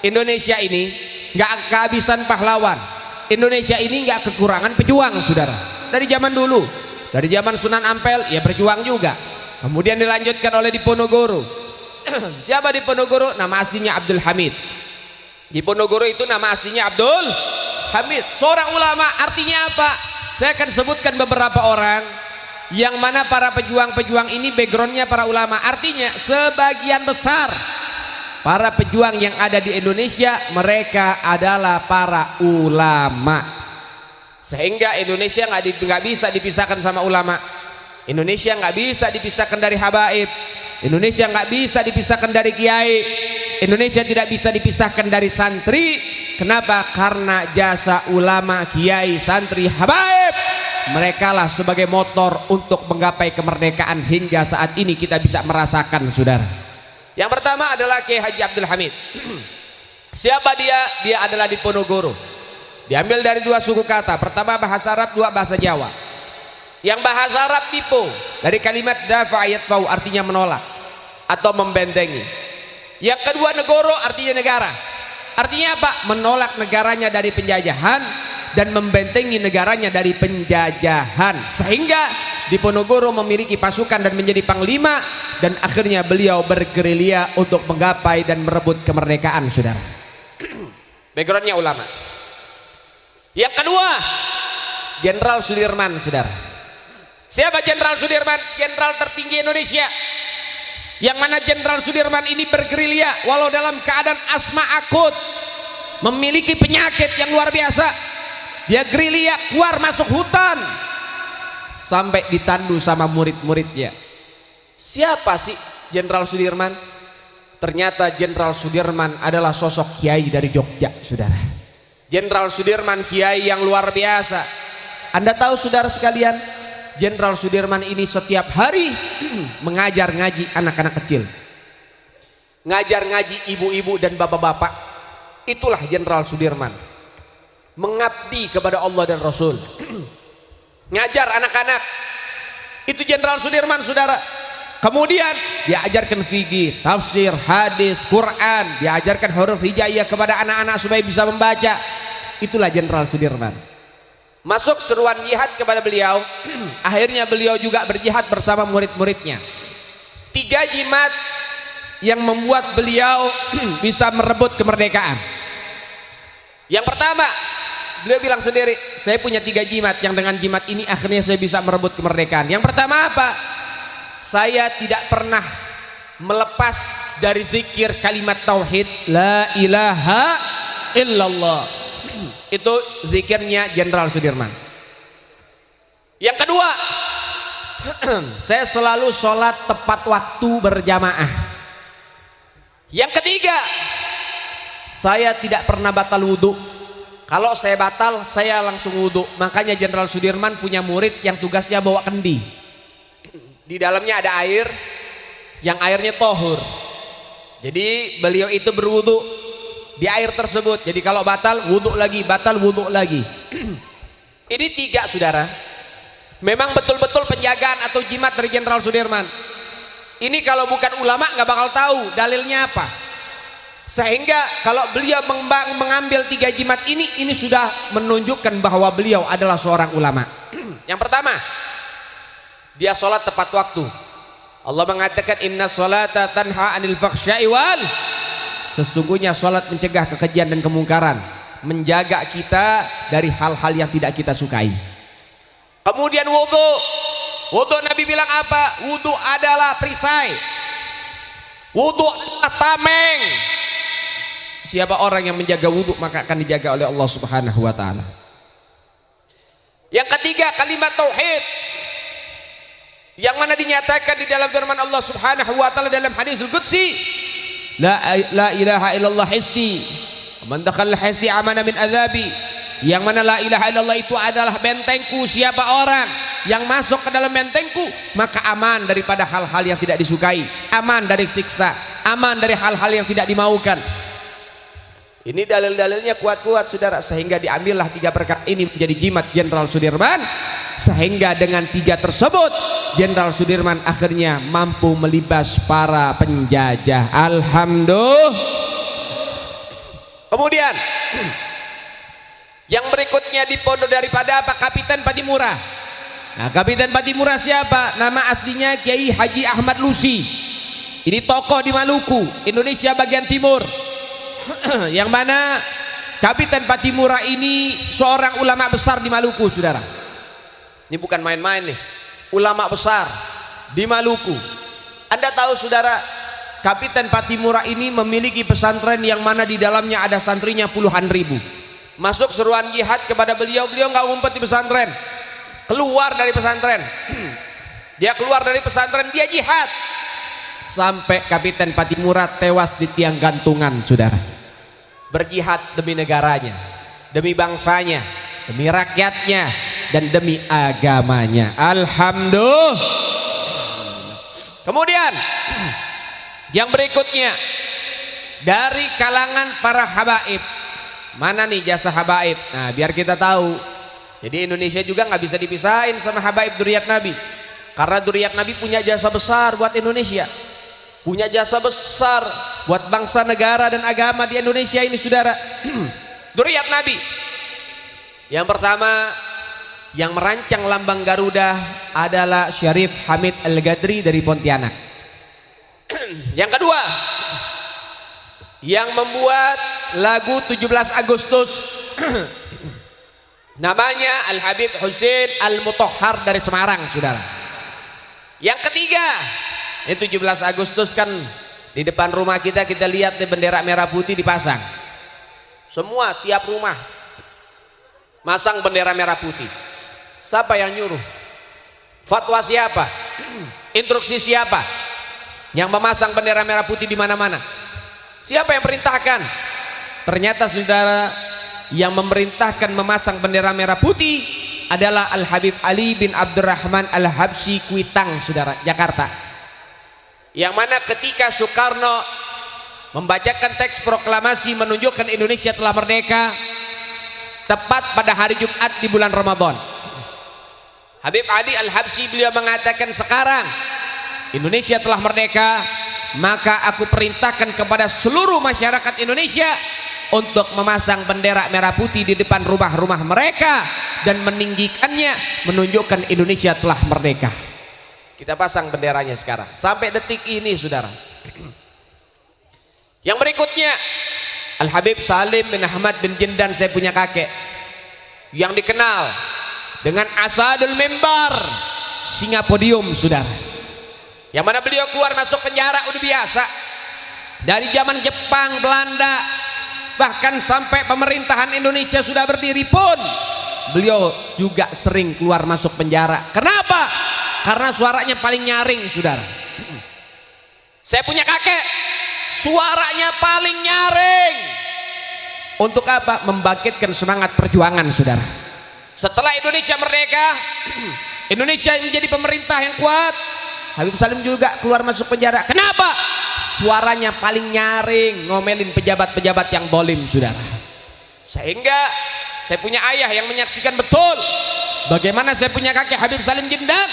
Indonesia ini nggak kehabisan pahlawan. Indonesia ini nggak kekurangan pejuang, saudara. Dari zaman dulu, dari zaman Sunan Ampel, ya berjuang juga. Kemudian dilanjutkan oleh Diponegoro. Siapa Diponegoro? Nama aslinya Abdul Hamid. Diponegoro itu nama aslinya Abdul Hamid, seorang ulama. Artinya apa? Saya akan sebutkan beberapa orang yang mana para pejuang-pejuang ini backgroundnya para ulama. Artinya sebagian besar para pejuang yang ada di Indonesia mereka adalah para ulama, sehingga Indonesia nggak bisa dipisahkan sama ulama. Indonesia nggak bisa dipisahkan dari habaib. Indonesia nggak bisa dipisahkan dari kiai. Indonesia tidak bisa dipisahkan dari santri. Kenapa? Karena jasa ulama, kiai, santri, habaib, mereka lah sebagai motor untuk menggapai kemerdekaan hingga saat ini kita bisa merasakan, saudara. Yang pertama adalah Kiai Haji Abdul Hamid. Siapa dia? Dia adalah Diponegoro. Diambil dari dua suku kata. Pertama bahasa Arab, dua bahasa Jawa. Yang bahasa Arab Dipo dari kalimat dafa ayat fau, artinya menolak atau membentengi. Yang kedua negoro, artinya negara. Artinya apa? Menolak negaranya dari penjajahan dan membentengi negaranya dari penjajahan. Sehingga Diponegoro memiliki pasukan dan menjadi panglima, dan akhirnya beliau bergerilya untuk menggapai dan merebut kemerdekaan, saudara. Backgroundnya ulama. Yang kedua, Jenderal Sudirman, saudara. Siapa Jenderal Sudirman? Jenderal tertinggi Indonesia, yang mana Jenderal Sudirman ini bergerilya walau dalam keadaan asma akut, memiliki penyakit yang luar biasa. Dia gerilya keluar masuk hutan sampai ditandu sama murid-muridnya. Siapa sih Jenderal Sudirman? Ternyata Jenderal Sudirman adalah sosok kiai dari Jogja, saudara. Jenderal Sudirman kiai yang luar biasa. Anda tahu, saudara sekalian, Jenderal Sudirman ini setiap hari mengajar ngaji anak-anak kecil, ngajar ngaji ibu-ibu dan bapak-bapak. Itulah Jenderal Sudirman, mengabdi kepada Allah dan Rasul. Ngajar anak-anak, itu Jenderal Sudirman, saudara. Kemudian diajarkan fikih, tafsir, hadis, Quran, diajarkan huruf hijaiyah kepada anak-anak supaya bisa membaca. Itulah Jenderal Sudirman. Masuk seruan jihad kepada beliau. Akhirnya beliau juga berjihad bersama murid-muridnya. 3 jimat yang membuat beliau bisa merebut kemerdekaan. Yang pertama, beliau bilang sendiri, saya punya 3 jimat yang dengan jimat ini akhirnya saya bisa merebut kemerdekaan. Yang pertama apa? Saya tidak pernah melepas dari zikir kalimat tauhid la ilaha illallah. Itu zikirnya Jenderal Sudirman. Yang kedua, saya selalu sholat tepat waktu berjamaah. Yang ketiga, saya tidak pernah batal wudhu. Kalau saya batal, saya langsung wudhu. Makanya Jenderal Sudirman punya murid yang tugasnya bawa kendi. Di dalamnya ada air, yang airnya tohur. Jadi beliau itu berwudhu di air tersebut. Jadi kalau batal, wudhu lagi, batal, wudhu lagi. Ini 3, saudara. Memang betul-betul penjagaan atau jimat dari Jenderal Sudirman. Ini kalau bukan ulama nggak bakal tahu dalilnya apa. Sehingga kalau beliau mengambil 3 jimat ini sudah menunjukkan bahwa beliau adalah seorang ulama. Yang pertama, dia sholat tepat waktu. Allah mengatakan inna sholata tanha anil fakhsya'i wal, sesungguhnya sholat mencegah kekejian dan kemungkaran, menjaga kita dari hal-hal yang tidak kita sukai. Kemudian wudhu. Wudhu Nabi bilang apa? Wudhu adalah perisai, wudhu adalah tameng. Siapa orang yang menjaga wudhu maka akan dijaga oleh Allah Subhanahu wa ta'ala. Yang ketiga, kalimat tauhid, yang mana dinyatakan di dalam firman Allah Subhanahu wa ta'ala dalam hadisul qudsi, la ilaha illallah histi, man dakhala histi amana min azabi. Yang mana la ilaha illallah itu adalah bentengku. Siapa orang yang masuk ke dalam bentengku maka aman daripada hal-hal yang tidak disukai, aman dari siksa, aman dari hal-hal yang tidak dimaukan. Ini dalil-dalilnya kuat-kuat, saudara, sehingga diambillah 3 perkara ini menjadi jimat Jenderal Sudirman. Sehingga dengan 3 tersebut Jenderal Sudirman akhirnya mampu melibas para penjajah. Alhamdulillah. Kemudian yang berikutnya di pondok daripada apa? Kapitan Patimura. Nah, Kapitan Patimura siapa? Nama aslinya Kiai Haji Ahmad Lusi. Ini tokoh di Maluku, Indonesia bagian timur. Yang mana Kapitan Patimura ini seorang ulama besar di Maluku, saudara. Ini bukan main-main nih, ulama besar di Maluku. Anda tahu saudara, Kapitan Patimura ini memiliki pesantren yang mana di dalamnya ada santrinya puluhan ribu. Masuk seruan jihad kepada beliau, beliau nggak ngumpet di pesantren, keluar dari pesantren. Dia keluar dari pesantren, dia jihad sampai Kapitan Patimura tewas di tiang gantungan, saudara. Berjihad demi negaranya, demi bangsanya, demi rakyatnya, dan demi agamanya. Alhamdulillah. Kemudian yang berikutnya dari kalangan para habaib. Mana nih jasa habaib? Nah, biar kita tahu. Jadi Indonesia juga nggak bisa dipisahin sama habaib dzurriyyat Nabi. Karena dzurriyyat Nabi punya jasa besar buat Indonesia. Punya jasa besar buat bangsa, negara, dan agama di Indonesia ini, saudara. Dzurriyyat Nabi. Yang pertama yang merancang lambang Garuda adalah Syarif Hamid Al-Gadri dari Pontianak. Yang kedua yang membuat lagu 17 Agustus namanya Al-Habib Husain Al-Mutahhar dari Semarang, saudara. Yang ketiga, ini 17 Agustus kan di depan rumah kita lihat nih bendera merah putih dipasang. Semua tiap rumah masang bendera merah putih. Siapa yang nyuruh? Fatwa siapa? Instruksi siapa? Yang memasang bendera merah putih di mana-mana? Siapa yang perintahkan? Ternyata saudara, yang memerintahkan memasang bendera merah putih adalah Al-Habib Ali bin Abdurrahman Al-Habsyi Kuitang, saudara, Jakarta. Yang mana ketika Soekarno membacakan teks proklamasi menunjukkan Indonesia telah merdeka, tepat pada hari Jumat di bulan Ramadan, Habib Ali Al-Habsyi beliau mengatakan, sekarang Indonesia telah merdeka, maka aku perintahkan kepada seluruh masyarakat Indonesia untuk memasang bendera merah putih di depan rumah-rumah mereka dan meninggikannya, menunjukkan Indonesia telah merdeka. Kita pasang benderanya sekarang sampai detik ini, saudara. Yang berikutnya Al-Habib Salim bin Ahmad bin Jindan, saya punya kakek, yang dikenal dengan Asadul Mimbar, singa podium, saudara. Yang mana beliau keluar masuk penjara udah biasa. Dari zaman Jepang, Belanda, bahkan sampai pemerintahan Indonesia sudah berdiri pun, beliau juga sering keluar masuk penjara. Kenapa? Karena suaranya paling nyaring, saudara. Saya punya kakek, suaranya paling nyaring. Untuk apa? Membangkitkan semangat perjuangan, saudara. Setelah Indonesia merdeka, Indonesia menjadi pemerintah yang kuat, Habib Salim juga keluar masuk penjara. Kenapa? Suaranya paling nyaring, ngomelin pejabat-pejabat yang dolim, saudara. Sehingga saya punya ayah yang menyaksikan betul bagaimana saya punya kakek Habib Salim Jindan.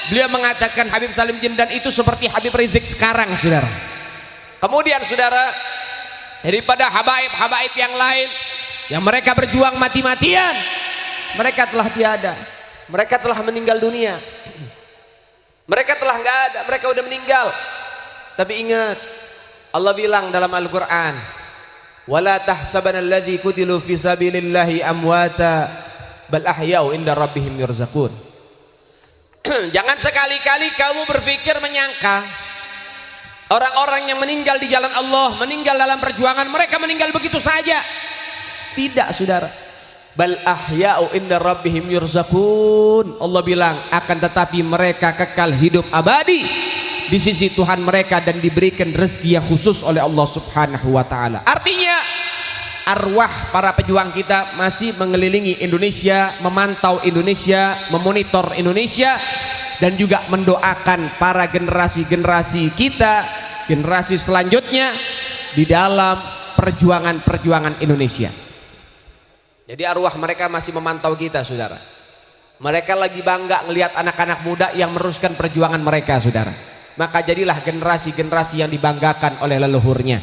Beliau mengatakan Habib Salim Jindan itu seperti Habib Rizik sekarang, saudara. Kemudian, saudara, daripada habaib-habaib yang lain yang mereka berjuang mati-matian, mereka telah tiada, mereka telah meninggal dunia. Mereka telah nggak ada, mereka udah meninggal. Tapi ingat, Allah bilang dalam Al-Quran, wala tahsabanna alladzi qutilu fi sabilillahi amwata bal ahya'u inda rabbihim yurzaqun. Jangan sekali-kali kamu berpikir menyangka orang-orang yang meninggal di jalan Allah, meninggal dalam perjuangan, mereka meninggal begitu saja. Tidak, saudara. Bal ahya'u inda rabbihim yurzaqun. Allah bilang akan tetapi mereka kekal hidup abadi di sisi Tuhan mereka dan diberikan rezeki yang khusus oleh Allah Subhanahu wa taala. Artinya arwah para pejuang kita masih mengelilingi Indonesia, memantau Indonesia, memonitor Indonesia, dan juga mendoakan para generasi-generasi kita, generasi selanjutnya di dalam perjuangan-perjuangan Indonesia. Jadi arwah mereka masih memantau kita, saudara. Mereka lagi bangga ngelihat anak-anak muda yang meneruskan perjuangan mereka, saudara. Maka jadilah generasi-generasi yang dibanggakan oleh leluhurnya.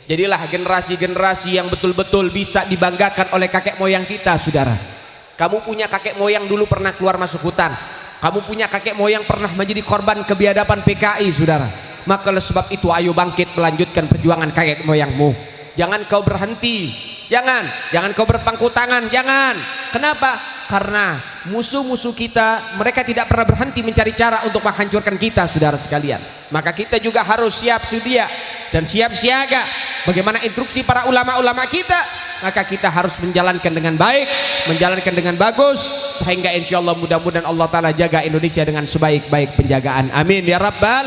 Jadilah generasi-generasi yang betul-betul bisa dibanggakan oleh kakek moyang kita, saudara. Kamu punya kakek moyang dulu pernah keluar masuk hutan. Kamu punya kakek moyang pernah menjadi korban kebiadaban PKI, saudara. Maka oleh sebab itu ayo bangkit melanjutkan perjuangan kakek moyangmu. Jangan kau berhenti. Jangan kau berpangku tangan, jangan. Kenapa? Karena musuh-musuh kita, mereka tidak pernah berhenti mencari cara untuk menghancurkan kita, saudara sekalian. Maka kita juga harus siap sedia dan siap siaga. Bagaimana instruksi para ulama-ulama kita, maka kita harus menjalankan dengan baik, menjalankan dengan bagus, sehingga insya Allah mudah-mudahan Allah Ta'ala jaga Indonesia dengan sebaik-baik penjagaan. Amin ya Rabbal